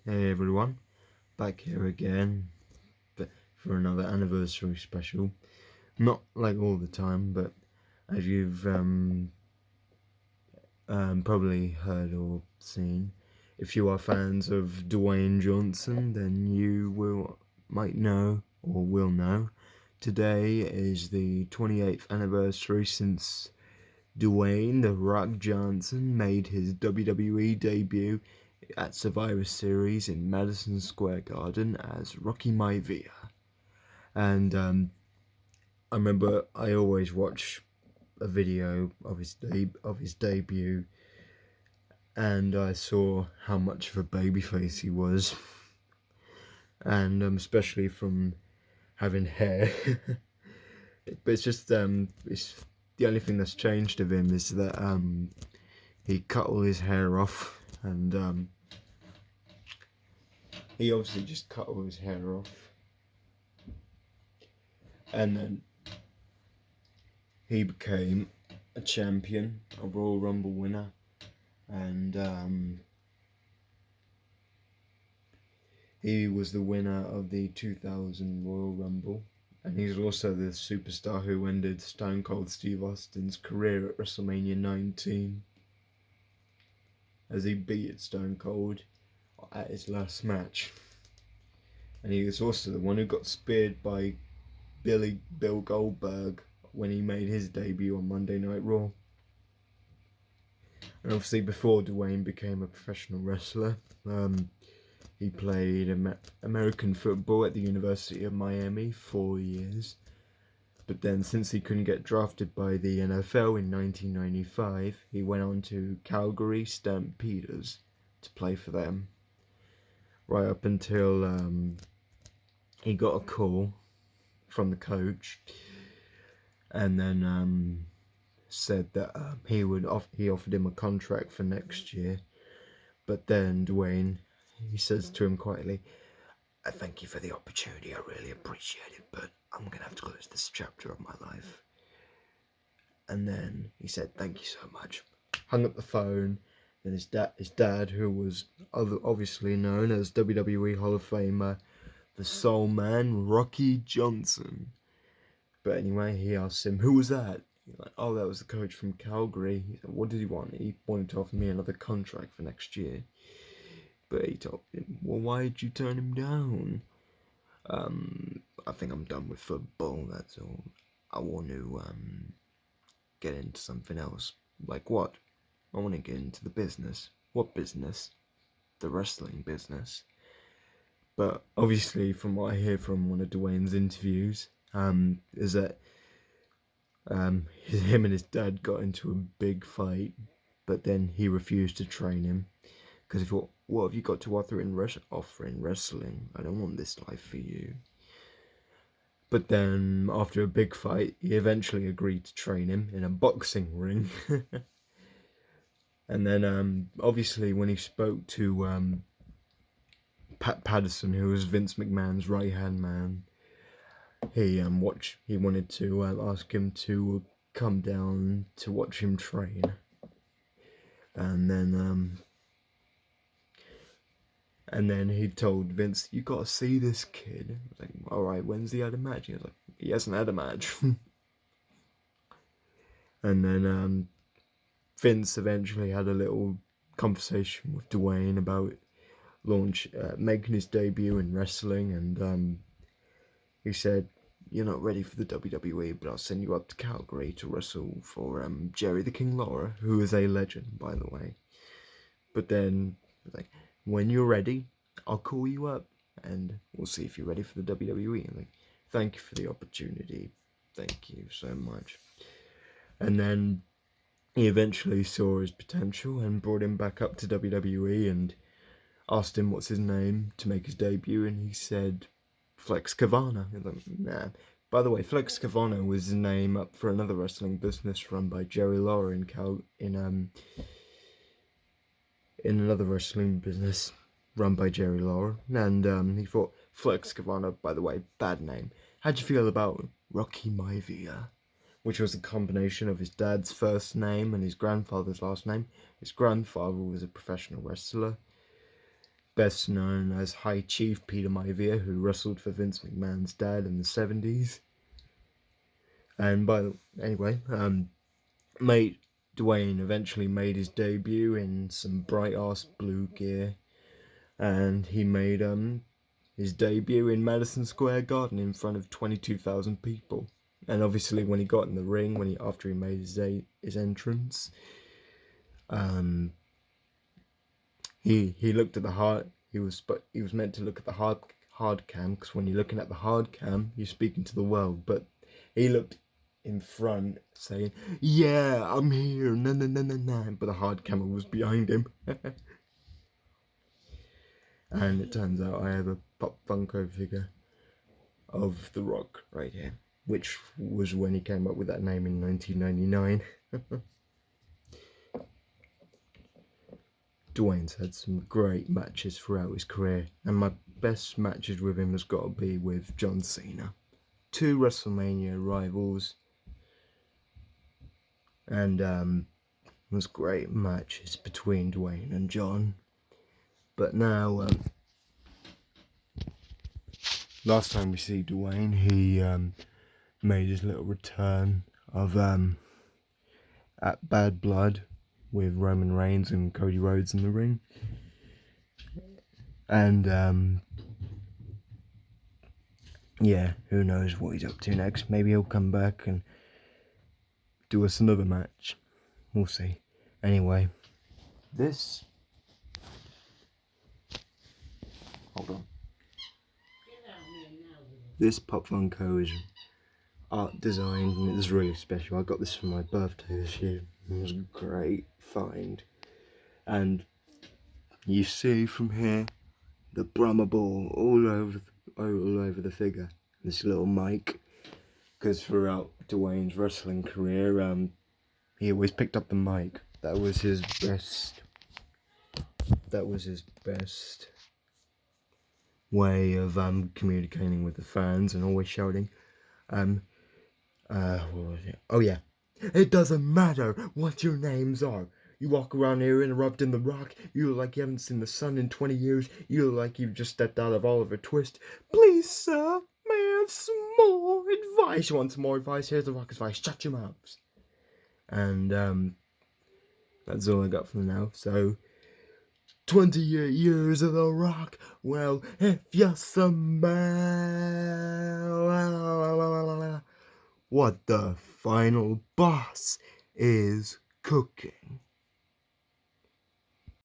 Hey everyone, back here again for another anniversary special. Not like all the time, but as you've probably heard or seen, if you are fans of Dwayne Johnson, then you might know or will know. Today is the 28th anniversary since Dwayne "The Rock" Johnson made his WWE debut at Survivor Series in Madison Square Garden as Rocky Maivia. And I remember I always watch a video of his debut, and I saw how much of a babyface he was, and especially from having hair. But it's just it's the only thing that's changed of him is that he cut all his hair off, and he obviously just cut all his hair off, and then he became a champion, a Royal Rumble winner, and he was the winner of the 2000 Royal Rumble, and he's also the superstar who ended Stone Cold Steve Austin's career at WrestleMania 19, as he beat Stone Cold at his last match. And he was also the one who got speared by Bill Goldberg when he made his debut on Monday Night Raw. And obviously before Dwayne became a professional wrestler, he played American football at the University of Miami 4 years. But then since he couldn't get drafted by the NFL in 1995, he went on to Calgary Stampeders to play for them. Right up until he got a call from the coach, and then said that he offered him a contract for next year. But then Dwayne, he says to him quietly, "I thank you for the opportunity, I really appreciate it, but I'm going to have to close this chapter of my life." And then he said, "Thank you so much." Hung up the phone. Then his dad, who was obviously known as WWE Hall of Famer, the Soul Man, Rocky Johnson. But anyway, he asked him, "Who was that?" He's like, "Oh, that was the coach from Calgary." He said, "What did he want?" He wanted to offer me another contract for next year. But he told him, "Well, why did you turn him down?" "I think I'm done with football, that's all. I want to get into something else." "Like what?" "I want to get into the business." "What business?" "The wrestling business." But obviously, from what I hear from one of Dwayne's interviews, is that him and his dad got into a big fight, but then he refused to train him because he thought, "What have you got to offer in wrestling? I don't want this life for you." But then, after a big fight, he eventually agreed to train him in a boxing ring. And then, obviously, when he spoke to Pat Patterson, who was Vince McMahon's right-hand man, he wanted to ask him to come down to watch him train. And then he told Vince, "You gotta see this kid." I was like, "Alright, when's he had a match?" He was like, "He hasn't had a match." And then Vince eventually had a little conversation with Dwayne about making his debut in wrestling, and he said, "You're not ready for the WWE, but I'll send you up to Calgary to wrestle for Jerry the King Lawler, who is a legend, by the way. But then, like, when you're ready, I'll call you up, and we'll see if you're ready for the WWE." And like, "Thank you for the opportunity. Thank you so much." And then he eventually saw his potential and brought him back up to WWE and asked him what's his name to make his debut, and he said Flex Kavana. He's like, "Nah." By the way, Flex Kavana was his name up for another wrestling business run by Jerry Lawler in another wrestling business run by Jerry Lawler, and he thought, "Flex Kavana, by the way, bad name. How'd you feel about Rocky Maivia?" Which was a combination of his dad's first name and his grandfather's last name. His grandfather was a professional wrestler, best known as High Chief Peter Maivia, who wrestled for Vince McMahon's dad in the 70s. And anyway, Dwayne eventually made his debut in some bright ass blue gear, and he made his debut in Madison Square Garden in front of 22,000 people. And obviously, when he got in the ring, after he made his entrance, he looked at the hard. He was meant to look at the hard cam, because when you're looking at the hard cam, you're speaking to the world. But he looked in front, saying, "Yeah, I'm here, no, no, no, no, no." But the hard camera was behind him. And it turns out I have a Pop Funko figure of The Rock right here, which was when he came up with that name in 1999. Dwayne's had some great matches throughout his career, and my best matches with him has got to be with John Cena. 2 WrestleMania rivals, and was great matches between Dwayne and John. But now, last time we see Dwayne, he made his little return of at Bad Blood with Roman Reigns and Cody Rhodes in the ring. And yeah, who knows what he's up to next. Maybe he'll come back and do us another match. We'll see. Anyway, hold on. This Pop Funko is art design, and it's really special. I got this for my birthday this year. It was a great find. And you see from here the Brahma ball all over the figure. This little mic, because throughout Dwayne's wrestling career, he always picked up the mic. That was his best way of communicating with the fans, and always shouting, what was it? Oh yeah, "It doesn't matter what your names are. You walk around here interrupting The Rock. You look like you haven't seen the sun in 20 years. You look like you've just stepped out of Oliver Twist. Please, sir, may I have some more advice? You want some more advice? Here's The Rock's advice. Shut your mouths." And that's all I got for now. So, 28 years of The Rock. Well, if you smell what the final boss is cooking.